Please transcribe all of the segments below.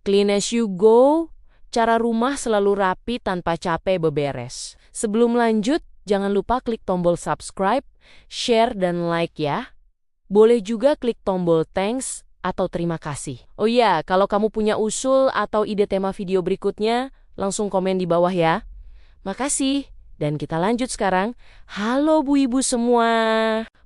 Clean as you go, cara rumah selalu rapi tanpa capek beberes. Sebelum lanjut, jangan lupa klik tombol subscribe, share, dan like ya. Boleh juga klik tombol thanks atau terima kasih. Oh iya, kalau kamu punya usul atau ide tema video berikutnya, langsung komen di bawah ya. Makasih. Dan kita lanjut sekarang. Halo Bu Ibu semua.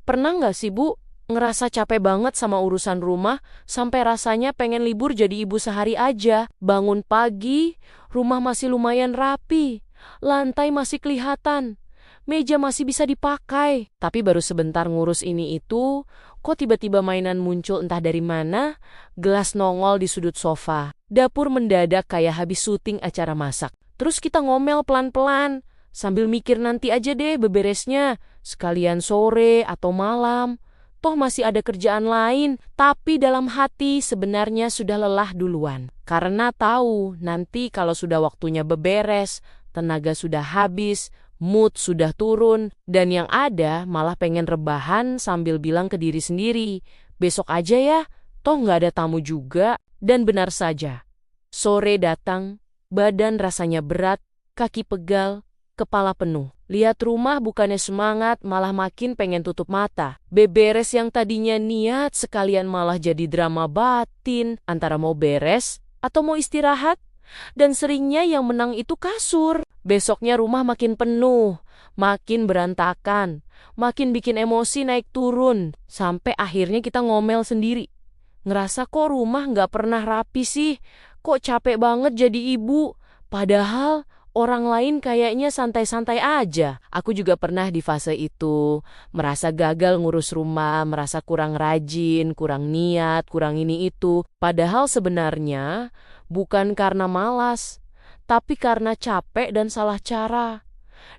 Pernah nggak sih Bu, ngerasa capek banget sama urusan rumah, sampai rasanya pengen libur jadi ibu sehari aja? Bangun pagi, rumah masih lumayan rapi, lantai masih kelihatan, meja masih bisa dipakai. Tapi baru sebentar ngurus ini itu, kok tiba-tiba mainan muncul entah dari mana, gelas nongol di sudut sofa, dapur mendadak kayak habis syuting acara masak. Terus kita ngomel pelan-pelan, sambil mikir nanti aja deh beberesnya, sekalian sore atau malam. Toh masih ada kerjaan lain, tapi dalam hati sebenarnya sudah lelah duluan. Karena tahu nanti kalau sudah waktunya beberes, tenaga sudah habis, mood sudah turun, dan yang ada malah pengen rebahan sambil bilang ke diri sendiri, besok aja ya, toh nggak ada tamu juga. Dan benar saja, sore datang, badan rasanya berat, kaki pegal, kepala penuh. Lihat rumah bukannya semangat, malah makin pengen tutup mata. Beberes yang tadinya niat sekalian malah jadi drama batin antara mau beres atau mau istirahat. Dan seringnya yang menang itu kasur. Besoknya rumah makin penuh, makin berantakan, makin bikin emosi naik turun. Sampai akhirnya kita ngomel sendiri. Ngerasa kok rumah nggak pernah rapi sih? Kok capek banget jadi ibu? Padahal orang lain kayaknya santai-santai aja. Aku juga pernah di fase itu, merasa gagal ngurus rumah, merasa kurang rajin, kurang niat, kurang ini itu. Padahal sebenarnya bukan karena malas, tapi karena capek dan salah cara.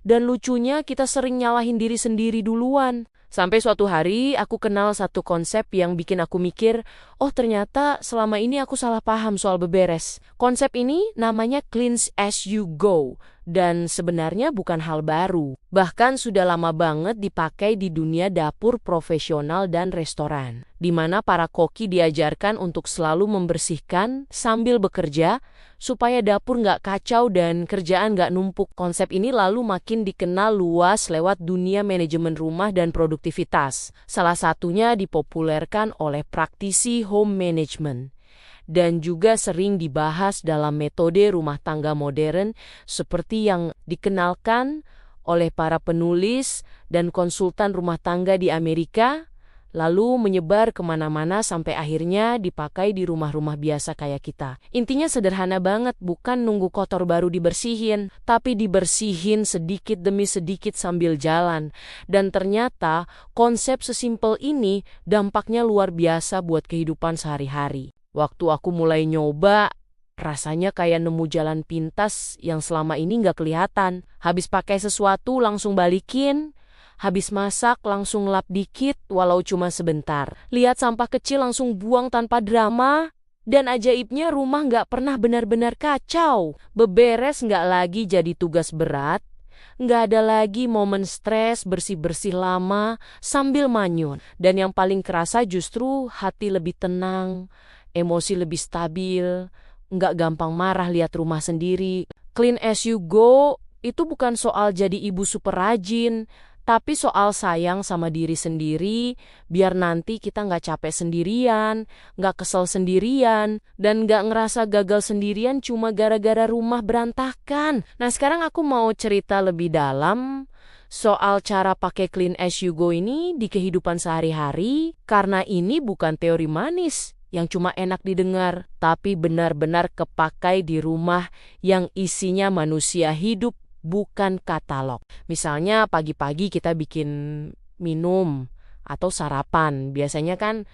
Dan lucunya kita sering nyalahin diri sendiri duluan. Sampai suatu hari aku kenal satu konsep yang bikin aku mikir, oh ternyata selama ini aku salah paham soal beberes. Konsep ini namanya clean as you go, dan sebenarnya bukan hal baru. Bahkan sudah lama banget dipakai di dunia dapur profesional dan restoran, di mana para koki diajarkan untuk selalu membersihkan sambil bekerja, supaya dapur nggak kacau dan kerjaan nggak numpuk. Konsep ini lalu makin dikenal luas lewat dunia manajemen rumah dan produktivitas. Salah satunya dipopulerkan oleh praktisi home management. Dan juga sering dibahas dalam metode rumah tangga modern seperti yang dikenalkan oleh para penulis dan konsultan rumah tangga di Amerika, lalu menyebar kemana-mana sampai akhirnya dipakai di rumah-rumah biasa kayak kita. Intinya sederhana banget, bukan nunggu kotor baru dibersihin, tapi dibersihin sedikit demi sedikit sambil jalan. Dan ternyata konsep sesimpel ini dampaknya luar biasa buat kehidupan sehari-hari. Waktu aku mulai nyoba, rasanya kayak nemu jalan pintas yang selama ini nggak kelihatan. Habis pakai sesuatu langsung balikin, habis masak langsung lap dikit walau cuma sebentar. Lihat sampah kecil langsung buang tanpa drama. Dan ajaibnya rumah nggak pernah benar-benar kacau. Beberes nggak lagi jadi tugas berat. Nggak ada lagi momen stres bersih-bersih lama sambil manyun. Dan yang paling kerasa justru hati lebih tenang, emosi lebih stabil, nggak gampang marah lihat rumah sendiri. Clean as you go itu bukan soal jadi ibu super rajin, tapi soal sayang sama diri sendiri, biar nanti kita nggak capek sendirian, nggak kesel sendirian, dan nggak ngerasa gagal sendirian cuma gara-gara rumah berantakan. Nah sekarang aku mau cerita lebih dalam soal cara pakai clean as you go ini di kehidupan sehari-hari, karena ini bukan teori manis yang cuma enak didengar, tapi benar-benar kepakai di rumah yang isinya manusia hidup, bukan katalog. Misalnya pagi-pagi kita bikin minum atau sarapan. Biasanya kan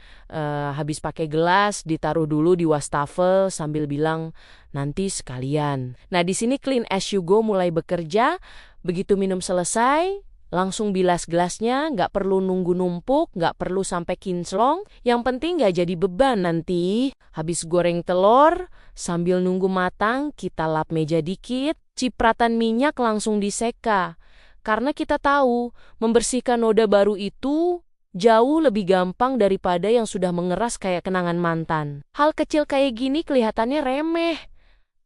habis pakai gelas ditaruh dulu di wastafel sambil bilang nanti sekalian. Nah di sini clean as you go mulai bekerja, begitu minum selesai, langsung bilas gelasnya, nggak perlu nunggu numpuk, nggak perlu sampai kinclong. Yang penting nggak jadi beban nanti. Habis goreng telur, sambil nunggu matang, kita lap meja dikit, cipratan minyak langsung diseka. Karena kita tahu, membersihkan noda baru itu Jauh lebih gampang daripada yang sudah mengeras kayak kenangan mantan. Hal kecil kayak gini kelihatannya remeh.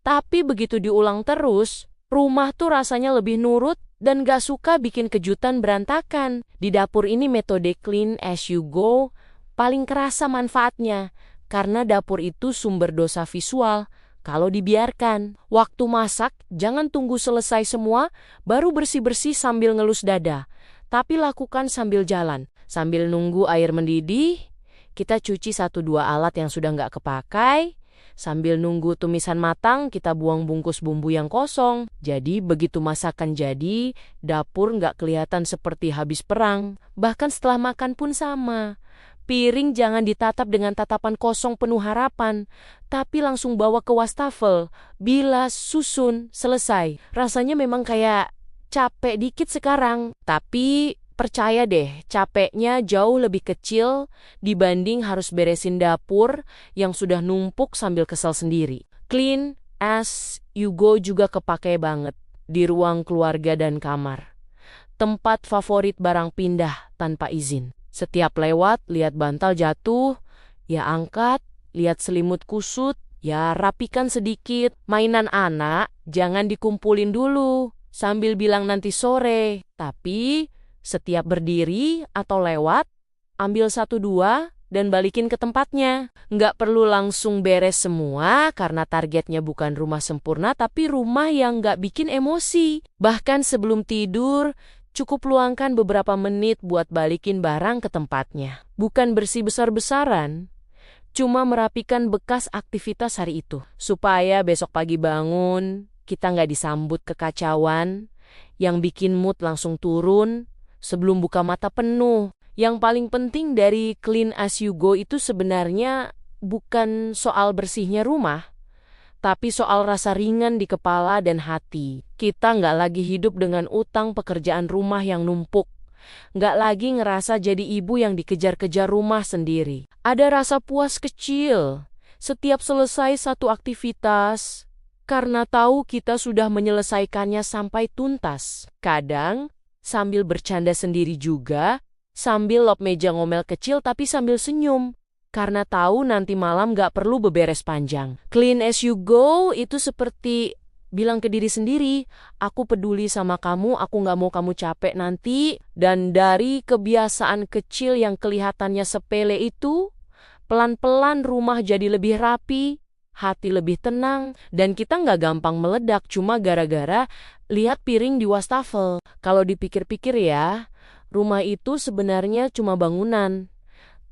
Tapi begitu diulang terus, rumah tuh rasanya lebih nurut dan gak suka bikin kejutan berantakan. Di dapur ini metode clean as you go paling kerasa manfaatnya. Karena dapur itu sumber dosa visual. Kalau dibiarkan, waktu masak jangan tunggu selesai semua baru bersih-bersih sambil ngelus dada. Tapi lakukan sambil jalan. Sambil nunggu air mendidih, kita cuci 1-2 alat yang sudah nggak kepakai. Sambil nunggu tumisan matang, kita buang bungkus bumbu yang kosong. Jadi begitu masakan jadi, dapur nggak kelihatan seperti habis perang. Bahkan setelah makan pun sama. Piring jangan ditatap dengan tatapan kosong penuh harapan, tapi langsung bawa ke wastafel, bilas, susun, selesai. Rasanya memang kayak capek dikit sekarang, tapi percaya deh, capeknya jauh lebih kecil dibanding harus beresin dapur yang sudah numpuk sambil kesel sendiri. Clean as you go juga kepake banget di ruang keluarga dan kamar. Tempat favorit barang pindah tanpa izin. Setiap lewat, lihat bantal jatuh, ya angkat, lihat selimut kusut, ya rapikan sedikit. Mainan anak, jangan dikumpulin dulu, sambil bilang nanti sore. Tapi, setiap berdiri atau lewat, ambil 1-2 dan balikin ke tempatnya. Nggak perlu langsung beres semua, karena targetnya bukan rumah sempurna, tapi rumah yang nggak bikin emosi. Bahkan sebelum tidur, cukup luangkan beberapa menit buat balikin barang ke tempatnya. Bukan bersih besar-besaran, cuma merapikan bekas aktivitas hari itu. Supaya besok pagi bangun, kita nggak disambut kekacauan yang bikin mood langsung turun sebelum buka mata penuh. Yang paling penting dari clean as you go itu sebenarnya bukan soal bersihnya rumah, tapi soal rasa ringan di kepala dan hati. Kita nggak lagi hidup dengan utang pekerjaan rumah yang numpuk. Nggak lagi ngerasa jadi ibu yang dikejar-kejar rumah sendiri. Ada rasa puas kecil setiap selesai satu aktivitas, karena tahu kita sudah menyelesaikannya sampai tuntas. Kadang, sambil bercanda sendiri juga, sambil lop meja ngomel kecil tapi sambil senyum. Karena tahu nanti malam gak perlu beberes panjang. Clean as you go itu seperti bilang ke diri sendiri, aku peduli sama kamu, aku gak mau kamu capek nanti. Dan dari kebiasaan kecil yang kelihatannya sepele itu, pelan-pelan rumah jadi lebih rapi, hati lebih tenang, dan kita gak gampang meledak cuma gara-gara lihat piring di wastafel. Kalau dipikir-pikir ya, rumah itu sebenarnya cuma bangunan.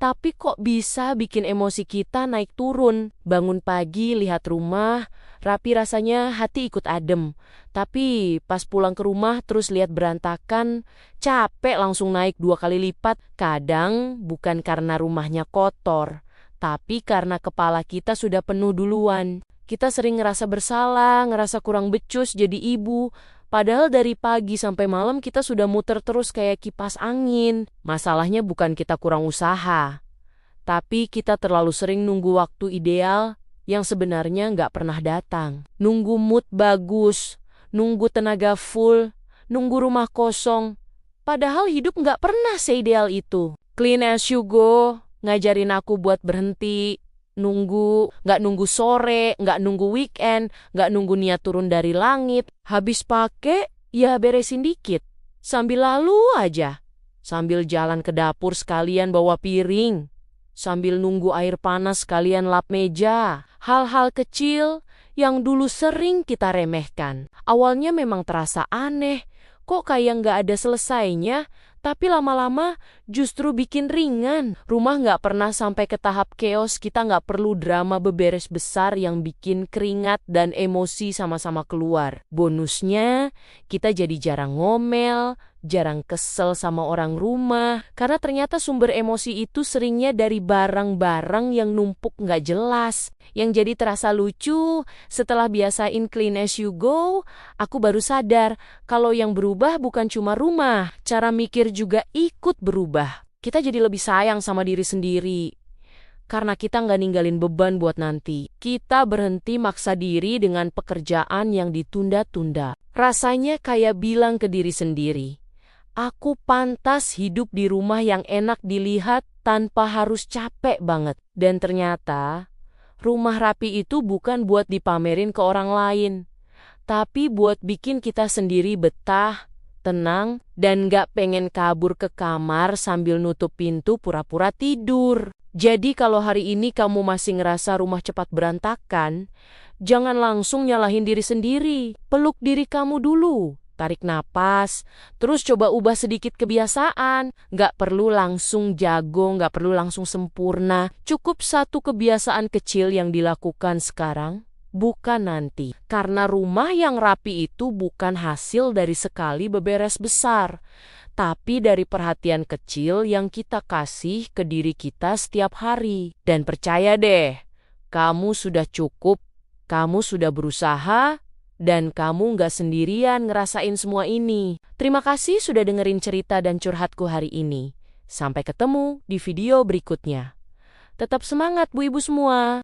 Tapi kok bisa bikin emosi kita naik turun? Bangun pagi lihat rumah, rapi rasanya hati ikut adem. Tapi pas pulang ke rumah terus lihat berantakan, capek langsung naik 2 kali lipat. Kadang bukan karena rumahnya kotor, tapi karena kepala kita sudah penuh duluan. Kita sering ngerasa bersalah, ngerasa kurang becus jadi ibu. Padahal dari pagi sampai malam kita sudah muter terus kayak kipas angin. Masalahnya bukan kita kurang usaha, tapi kita terlalu sering nunggu waktu ideal yang sebenarnya nggak pernah datang. Nunggu mood bagus, nunggu tenaga full, nunggu rumah kosong. Padahal hidup nggak pernah seideal itu. Clean as you go ngajarin aku buat berhenti. Nggak nunggu sore, nggak nunggu weekend, nggak nunggu niat turun dari langit. Habis pakai, ya beresin dikit. Sambil lalu aja. Sambil jalan ke dapur sekalian bawa piring. Sambil nunggu air panas sekalian lap meja. Hal-hal kecil yang dulu sering kita remehkan. Awalnya memang terasa aneh. Kok kayak nggak ada selesainya? Tapi lama-lama justru bikin ringan. Rumah nggak pernah sampai ke tahap chaos, kita nggak perlu drama beberes besar yang bikin keringat dan emosi sama-sama keluar. Bonusnya, kita jadi jarang ngomel, jarang kesel sama orang rumah. Karena ternyata sumber emosi itu seringnya dari barang-barang yang numpuk nggak jelas. Yang jadi terasa lucu, setelah biasain clean as you go, aku baru sadar kalau yang berubah bukan cuma rumah, cara mikir juga ikut berubah. Kita jadi lebih sayang sama diri sendiri. Karena kita nggak ninggalin beban buat nanti. Kita berhenti maksa diri dengan pekerjaan yang ditunda-tunda. Rasanya kayak bilang ke diri sendiri, Aku pantas hidup di rumah yang enak dilihat tanpa harus capek banget. Dan ternyata, rumah rapi itu bukan buat dipamerin ke orang lain, tapi buat bikin kita sendiri betah, tenang, dan gak pengen kabur ke kamar sambil nutup pintu pura-pura tidur. Jadi kalau hari ini kamu masih ngerasa rumah cepat berantakan, jangan langsung nyalahin diri sendiri. Peluk diri kamu dulu. Tarik napas, terus coba ubah sedikit kebiasaan. Nggak perlu langsung jago, nggak perlu langsung sempurna. Cukup satu kebiasaan kecil yang dilakukan sekarang, bukan nanti. Karena rumah yang rapi itu bukan hasil dari sekali beberes besar, tapi dari perhatian kecil yang kita kasih ke diri kita setiap hari. Dan percaya deh, kamu sudah cukup, kamu sudah berusaha, dan kamu nggak sendirian ngerasain semua ini. Terima kasih sudah dengerin cerita dan curhatku hari ini. Sampai ketemu di video berikutnya. Tetap semangat Bu Ibu semua.